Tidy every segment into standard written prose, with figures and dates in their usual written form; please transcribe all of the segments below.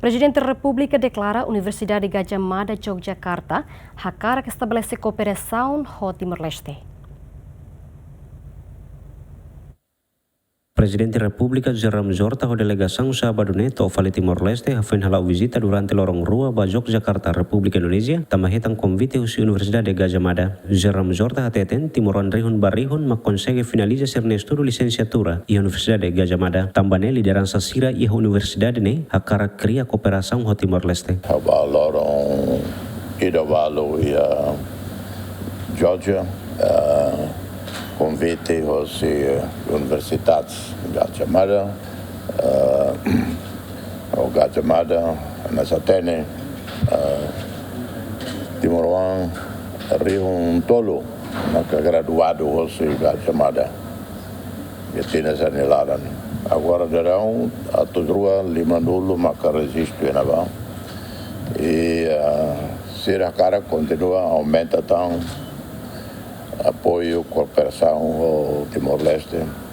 Presidente da República declara Universidade Gadjah Mada Yogyakarta hak que estabelece cooperação com Timor-Leste. Presidente da República José Ramos Horta com delegação Sabadone to Vale Timor-Leste hafen halau visita durante lorong rua ba Yogyakarta, República Indonesia, tamahetang convite usi Universidade Gadjah Mada. José Ramos Horta hateten Timoran rihun barihun mak consegue finaliza ser estudo licenciatura e Universidade Gadjah Mada. Tambane liderança sira e Universidade ne hakara cria cooperação com Timor-Leste. Haba lorong idavalo ia Georgia convite aos universidades Gadjah Mada, o Gadjah Mada, nessa tene, Timoruan, Rio Tolo, que graduado aos Gadjah Mada, e tem essa nelaran. Agora darão a tudrua lima nulo maka resisto na ba e será cara continua aumenta tão apoio cooperação ao Timor-Leste.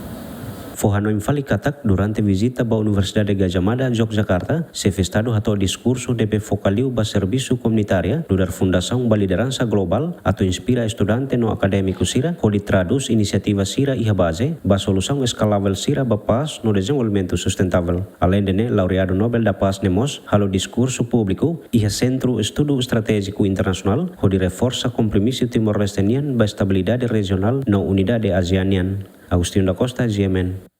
Fohano infali katak durante visita ba Universidade Gadjah Mada Yogyakarta, se festado atau discurso DP focaliu ba serviço comunitária do dar fundação ba liderança global atau inspira estudante no acadêmico sira ko ditraduz inisiativa sira iha base ba solução escalável sira ba paz no desenvolvimento sustentável. Além de laureado Nobel da Paz nemos halo discurso público iha Centro Estudo Estratégico Internacional ko di reforça compromisso timor-lestenian ba estabilidade regional no unidade asianian. Agustín da Costa, GMN.